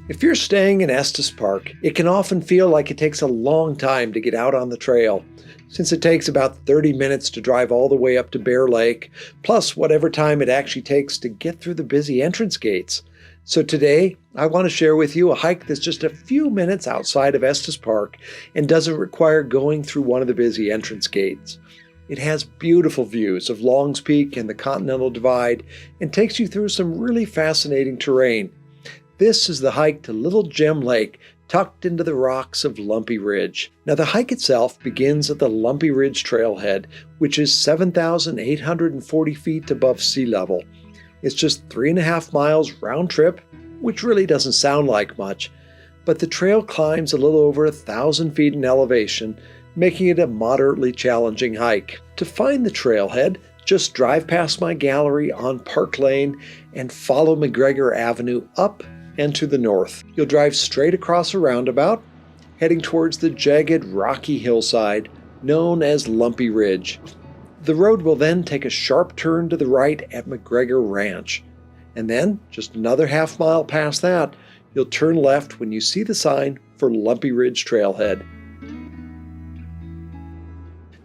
If you're staying in Estes Park, it can often feel like it takes a long time to get out on the trail, since it takes about 30 minutes to drive all the way up to Bear Lake, plus whatever time it actually takes to get through the busy entrance gates. So today, I want to share with you a hike that's just a few minutes outside of Estes Park and doesn't require going through one of the busy entrance gates. It has beautiful views of Long's Peak and the Continental Divide and takes you through some really fascinating terrain. This is the hike to Little Gem Lake, tucked into the rocks of Lumpy Ridge. Now the hike itself begins at the Lumpy Ridge Trailhead, which is 7,840 feet above sea level. It's just 3.5 miles round trip, which really doesn't sound like much, but the trail climbs a little over 1,000 feet in elevation, making it a moderately challenging hike. To find the trailhead, just drive past my gallery on Park Lane and follow McGregor Avenue up and to the north. You'll drive straight across a roundabout, heading towards the jagged, rocky hillside known as Lumpy Ridge. The road will then take a sharp turn to the right at McGregor Ranch. And then, just another half mile past that, you'll turn left when you see the sign for Lumpy Ridge Trailhead.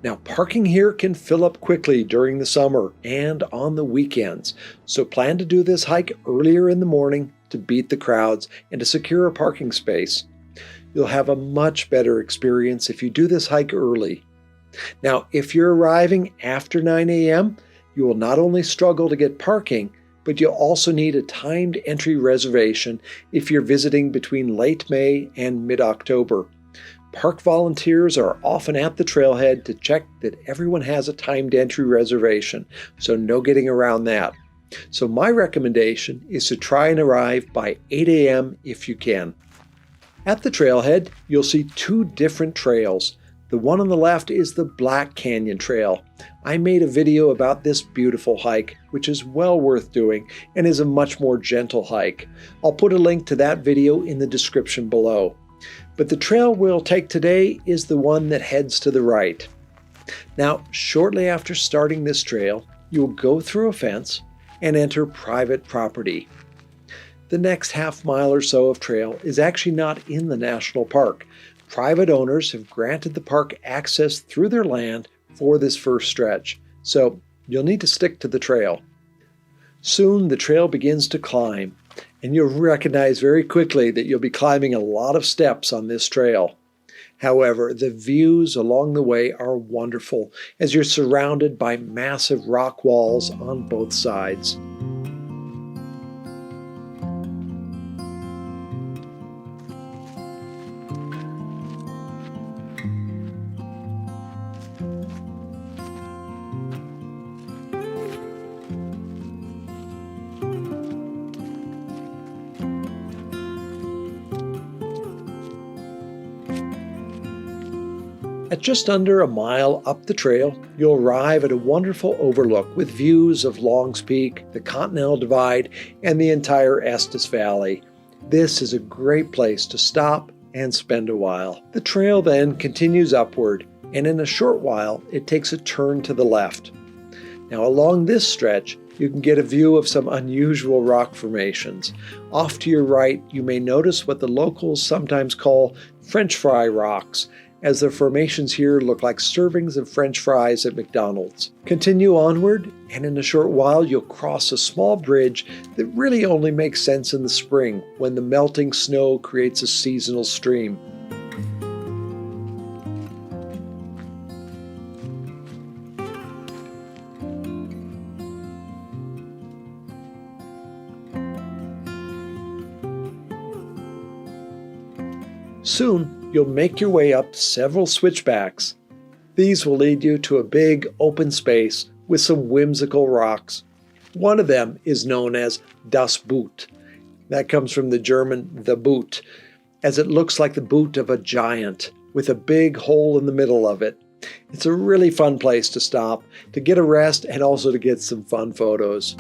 Now, parking here can fill up quickly during the summer and on the weekends, so plan to do this hike earlier in the morning to beat the crowds and to secure a parking space. You'll have a much better experience if you do this hike early. Now, if you're arriving after 9 a.m., you will not only struggle to get parking, but you'll also need a timed entry reservation if you're visiting between late May and mid-October. Park volunteers are often at the trailhead to check that everyone has a timed entry reservation, so no getting around that. So my recommendation is to try and arrive by 8 a.m. if you can. At the trailhead, you'll see two different trails. The one on the left is the Black Canyon Trail. I made a video about this beautiful hike, which is well worth doing and is a much more gentle hike. I'll put a link to that video in the description below. But the trail we'll take today is the one that heads to the right. Now, shortly after starting this trail, you'll go through a fence and enter private property. The next half mile or so of trail is actually not in the national park. Private owners have granted the park access through their land for this first stretch, so you'll need to stick to the trail. Soon the trail begins to climb, and you'll recognize very quickly that you'll be climbing a lot of steps on this trail. However, the views along the way are wonderful as you're surrounded by massive rock walls on both sides. At just under a mile up the trail, you'll arrive at a wonderful overlook with views of Long's Peak, the Continental Divide, and the entire Estes Valley. This is a great place to stop and spend a while. The trail then continues upward, and in a short while, it takes a turn to the left. Now, along this stretch, you can get a view of some unusual rock formations. Off to your right, you may notice what the locals sometimes call French fry rocks, as the formations here look like servings of French fries at McDonald's. Continue onward, and in a short while you'll cross a small bridge that really only makes sense in the spring when the melting snow creates a seasonal stream. Soon, you'll make your way up several switchbacks. These will lead you to a big open space with some whimsical rocks. One of them is known as Das Boot. That comes from the German the boot, as it looks like the boot of a giant with a big hole in the middle of it. It's a really fun place to stop, to get a rest, and also to get some fun photos.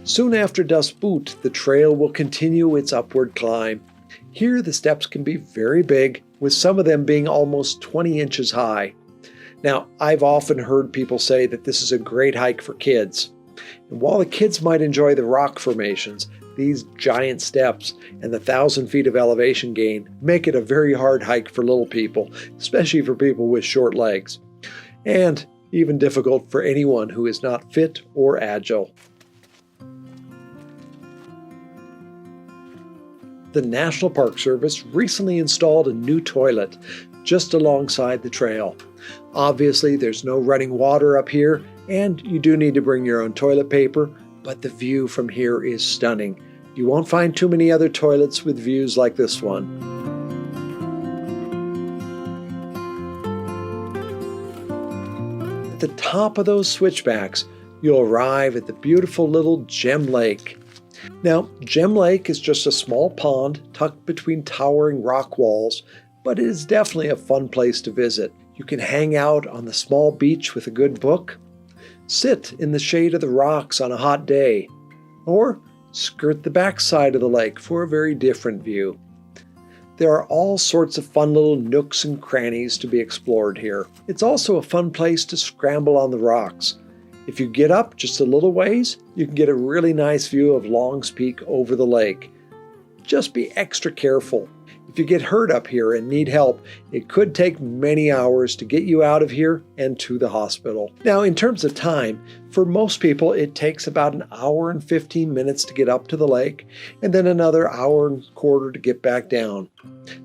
Soon after dusk boot, the trail will continue its upward climb. Here the steps can be very big, with some of them being almost 20 inches high. Now, I've often heard people say that this is a great hike for kids. And while the kids might enjoy the rock formations, these giant steps and the 1,000 feet of elevation gain make it a very hard hike for little people, especially for people with short legs, and even difficult for anyone who is not fit or agile. The National Park Service recently installed a new toilet just alongside the trail. Obviously, there's no running water up here, and you do need to bring your own toilet paper, but the view from here is stunning. You won't find too many other toilets with views like this one. At the top of those switchbacks, you'll arrive at the beautiful little Gem Lake. Now, Gem Lake is just a small pond tucked between towering rock walls, but it is definitely a fun place to visit. You can hang out on the small beach with a good book, sit in the shade of the rocks on a hot day, or skirt the backside of the lake for a very different view. There are all sorts of fun little nooks and crannies to be explored here. It's also a fun place to scramble on the rocks. If you get up just a little ways, you can get a really nice view of Long's Peak over the lake. Just be extra careful. If you get hurt up here and need help, it could take many hours to get you out of here and to the hospital. Now, in terms of time, for most people, it takes about an hour and 15 minutes to get up to the lake, and then another hour and a quarter to get back down.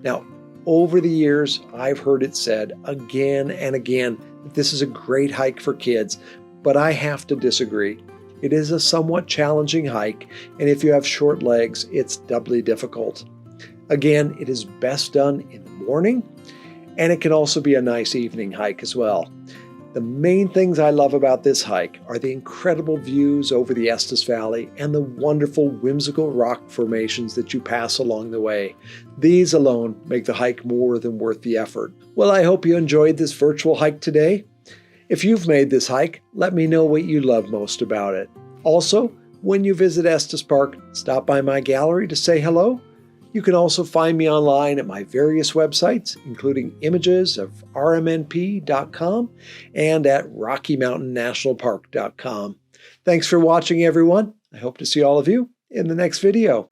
Now, over the years, I've heard it said again and again that this is a great hike for kids, but I have to disagree. It is a somewhat challenging hike, and if you have short legs, it's doubly difficult. Again, it is best done in the morning, and it can also be a nice evening hike as well. The main things I love about this hike are the incredible views over the Estes Valley and the wonderful whimsical rock formations that you pass along the way. These alone make the hike more than worth the effort. Well, I hope you enjoyed this virtual hike today. If you've made this hike, let me know what you love most about it. Also, when you visit Estes Park, stop by my gallery to say hello. You can also find me online at my various websites, including images of rmnp.com and at rockymountainnationalpark.com. Thanks for watching, everyone. I hope to see all of you in the next video.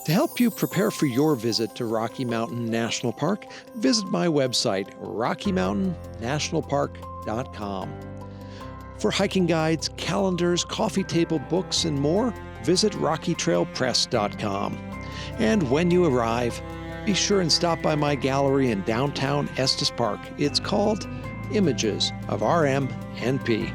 To help you prepare for your visit to Rocky Mountain National Park, visit my website, rockymountainnationalpark.com. For hiking guides, calendars, coffee table books, and more, visit rockytrailpress.com. And when you arrive, be sure and stop by my gallery in downtown Estes Park. It's called Images of RMNP.